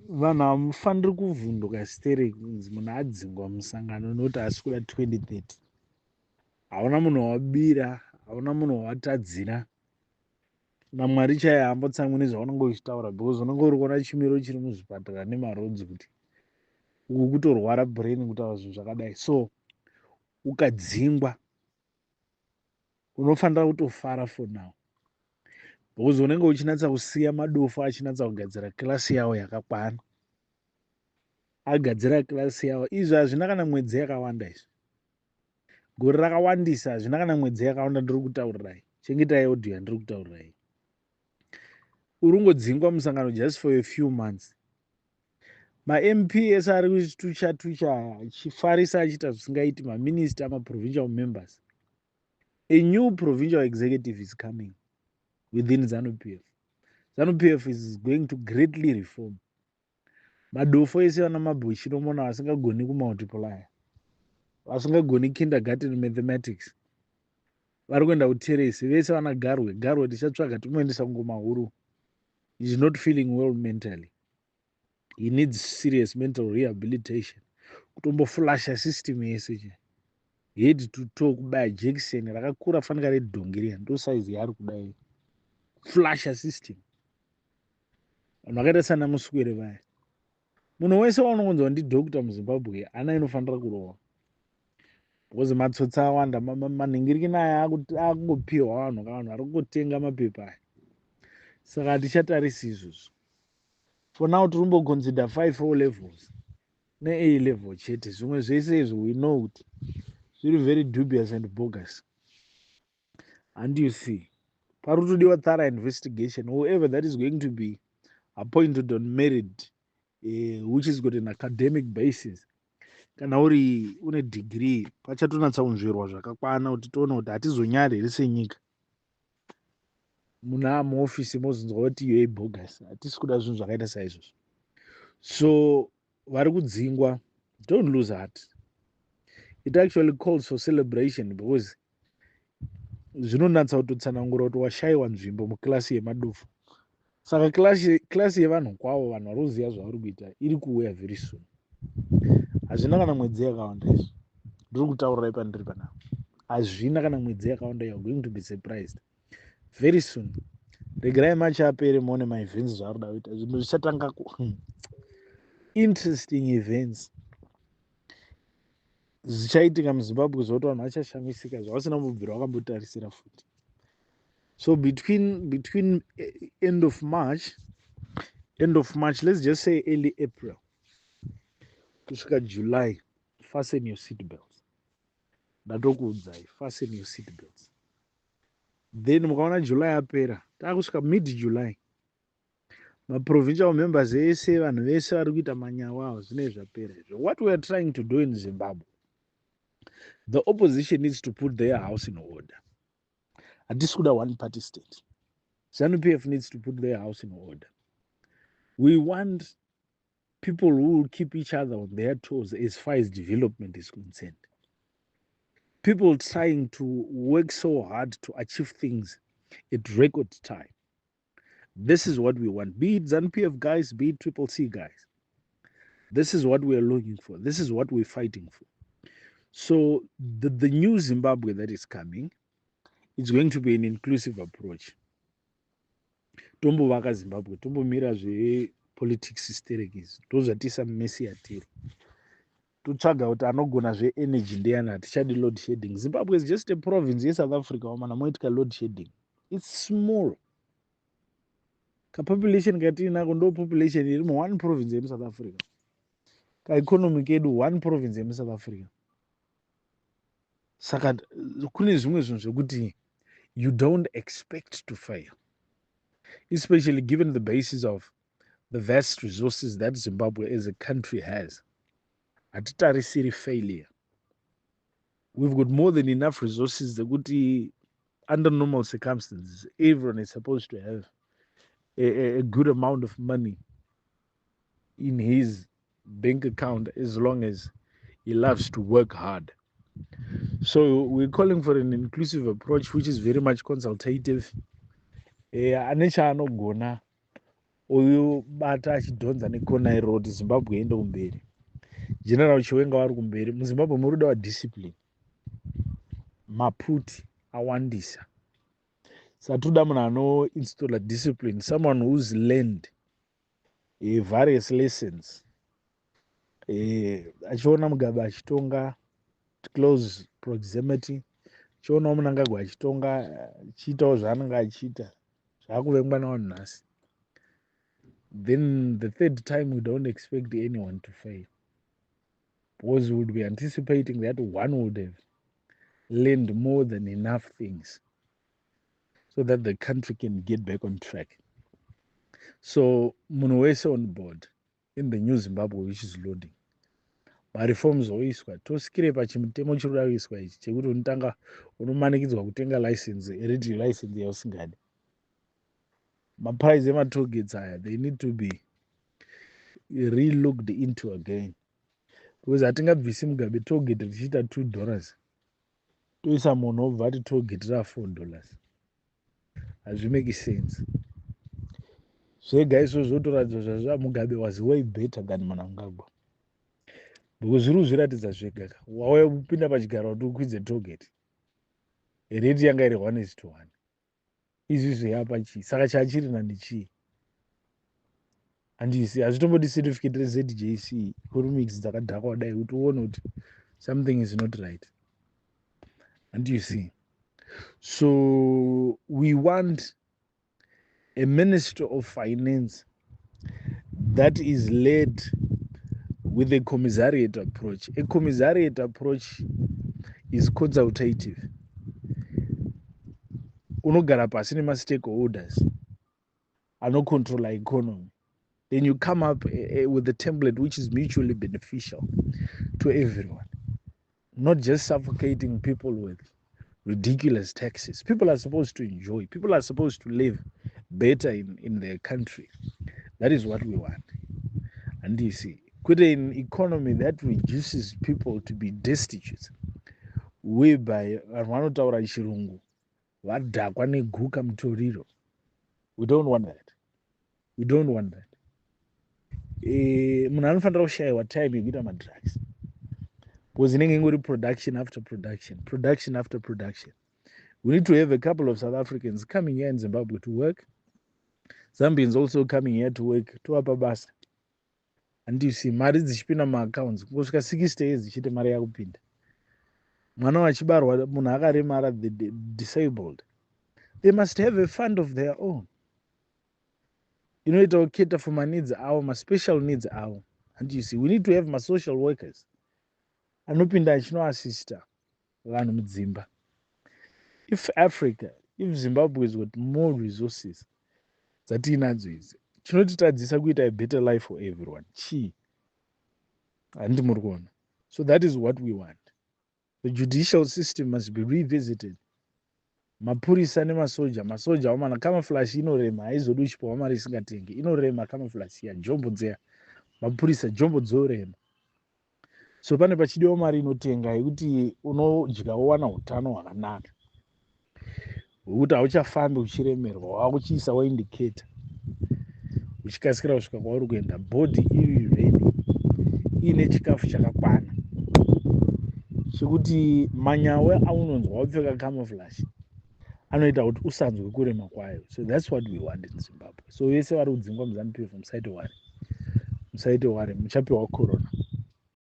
Vanhu hamufaniri kuvhunduka stere kunzi munhu adzingwa musangano nokuti asi kuda 2030. Hauna munhu wabira, hauna munhu wawatadzira. Namwari chaiye hambotsamwini zvaunenge uchitaura because unenge uri kuona chimiro chiri muzvipatara nemarodzi kuti uku kutorwara brain kutaura zvinhu zvakadai. So ukadzingwa unofanira kutofara for now because unenge uchinatsa kusiya madofu achinatsa kugadzira klasi yawo yakakwana. Agadzira klasi yawo izvi hazvina kana mwedzi yakawanda izvi. Gore rakawandisa hazvina kana mwedzi yakawanda ndiri kutaurirai. Chengetai audio yandiri kutaurirai. Uri kungodzingwa musangano just for a few months. Ma-MP ese ari kuchitucha achifarisa achiita zvisingaiti, maminister, ma-provincial members. A new provincial executive is coming within ZANU-PF. ZANU-PF is going to greatly reform. Madofo ese vana mabhuchinomona vasingagoni kumultiply, vasingagoni kindergarten mathematics, vari kuenda kuteresi vese vana Garwe tichatsvaga tomuendesa kungomahuru. He is not feeling well mentally. He needs serious mental rehabilitation. Kutomboflasha system yese head to toe kubaya jekiseni rakakura fanika redhongi riya ndo size yaari kudai. Flasha system. Vanhu vakaita sana Muswere vaya. Munhu wese waunongonzwa ndidhokita muZimbabwe hana inofanira kurova. Because matsotsi awanda, manhingirikini aya akungopiwa vanhu kavanhu vari kungotenga mapepa aya. Saka hatichatarisi izvozvo. For now tiri kumboconsider 5 O levels ne-A level chete. Zvimwe zvese izvo we know kuti zviri very dubious and bogus. And you see, pari kutodiwa thorough investigation. Whoever that is going to be appointed on merit, which is got an academic basis, kana uri une degree, pachatonatsa kunzverwa zvakakwana kuti toona kuti hatizonyari here senyika. Muna muofisi mozinzwa kuti iwe bogus. Hatisi kuda zvinhu zvakaita saizvozvo. So vari kudzingwa, don't lose heart. It actually calls for celebration because zvinonatsa kutotsanangura kuti washayiwa nzvimbo muklasi yemadofu. Saka klasi yevanhu kwavo, vanhu vari kuziva zvavari kuita, iri kuuya very soon. Hazvina kana mwedzi yakawanda izvi. Ndiri kutaurirai pandiri panapa. Hazvina kana mwedzi yakawanda. You are going to be surprised very soon. Regerai machi apere muone maevents zvaari kuda kuita. Zvinhu zvichatanga interesting events zvichaitika muZimbabwe zvokuti vanhu vachashamisika zvavasina kumbobvira vakambotarisira futi. So between end of March, let's just say early April, kusvika July, fasten your seat belts. Ndatokuudzai, fasten your seat belts. Then mukaona July apera, takusvika mid July, ma-provincial members ese, vanhu vese vari kuita manyawa avo zvinenge zvapera. What we are trying to do in Zimbabwe, the opposition needs to put their house in order. Hatisi kuda one party state. ZANU-PF needs to put their house in order. We want people who will keep each other on their toes as far as development is concerned. People trying to work so hard to achieve things at record time. This is what we want. Be it ZANU-PF guys, be it Triple C guys. This is what we are looking for. This is what we're fighting for. So the new Zimbabwe that is coming, it's going to be an inclusive approach. Tombovaka Zimbabwe, tombomira zvepolitics hysterics, ndozvatisa mumesi yatiri. Totsvaga kuti anogona zveenergy ndeyani, hatichadi load shedding. Zimbabwe is just a province yeSouth Africa wamana moitika load shedding. It's small. Kapopulation katinako ndo population iri mu1 province yemuSouth Africa. Kaeconomy kedu 1 province yemuSouth Africa. Saka kune zvimwe zvinhu zvekuti you don't expect to fail, especially given the basis of the vast resources that Zimbabwe as a country has. Hatitarisiri failure. We've got more than enough resources that under normal circumstances, everyone is supposed to have a good amount of money in his bank account as long as he loves to work hard. So we're calling for an inclusive approach which is very much consultative. Anecha anogona uyu bata achidhonza nekona iro kuti Zimbabwe iende kumberi. General Chiwenga vari kumberi. MuZimbabwe muri kuda discipline. Maputi awandisa. Satoda munhu anoinstalla discipline, someone who's learned various lessons. Achiona Mugabe achitonga close proximity, achionawo Mnangagwa achitonga achiitawo zvaanenge achiita zvaakuvengwa navanhu nhasi. Then the third time we don't expect anyone to fail, because we would be anticipating that one would have learned more than enough things so that the country can get back on track. So munhu wese on board in the new Zimbabwe which is loading. Mareforms oiswa tosikire pachimutemo chiri kuda kuiswa ichi chekuti unotanga unomanikidzwa kutenga license, radio license yausingadi. Maprice ema-tollgates aya, they need to be re-looked into again, because hatingabvisi Mugabe tollgate richiita $2 toisa munhu obva ati tollgate ra$4. Hazvimeki sense. Zvega izvo zvotoratidza zvazva Mugabe was way better than Mnangagwa, because zviri kuzviratidza zvega. Wauya kupinda pachigaro kuti ukwidze tollgate, rate yanga iri 1:1. Izvi zveyapa chii? Saka chachirina ndechii? Handisi, hazvitombodi certificate reZJC economics dzakadhakwa kudai kuti uone kuti something is not right. And you see, so we want a Minister of Finance that is led with a commissariat approach. A commissariat approach is consultative. Unogara pasi nema-stakeholders anocontrola economy. Then you come up with a template which is mutually beneficial to everyone, not just suffocating people with ridiculous taxes. People are supposed to enjoy. People are supposed to live better in their country. That is what we want. And you see, put an economy that reduces people to be destitute, whereby vanotaura chirungu vadhakwa neguka mutoriro. We don't want that. We don't want that. Munhu anofanira kushayiwa time yekuita madrugs, because inenge ingori production after production, production after production. We need to have a couple of South Africans coming here in Zimbabwe to work. Zambians also coming here to work, tovapa basa. And you see, mari dzichipinda muaccounts kusvika 60 years dzichiti mari yakupinda. Mwana wachibarwa munhu akaremara, the disabled, they must have a fund of their own. Inoita cater for my needs avo, my special needs avo. And you see, we need to have my social workers anopinda achinoassista vanhu mudzimba. If Africa, if Zimbabwe has got more resources dzatinadzo idzi, chinotitadzisa kuita a better life for everyone. Chii? Handi muri kuona. So that is what we want. The judicial system must be revisited. Mapurisa nemasoja, masoja wamana camouflage inorema, haizodi uchipiwa mari isingatengi, inorema camouflage ya jombo dzeya. Mapurisa jombo dzorema. So pane pachidiwa mari inotenga yekuti unodya wowana utano hwakanaka, hwekuti hauchafambi uchiremerwa, wakuchiisa waindicata uchikasikira kusvika kwauri kuenda, body iri ready, iine chikafu chakakwana chekuti manyawe aunonzwa wapfeka camouflage anoita kuti usanzwe kurema kwayo. So that's what we want in Zimbabwe. So vese vari kudzingwa muZANU-PF musaite wari, musaite wari, muchapiwa corona.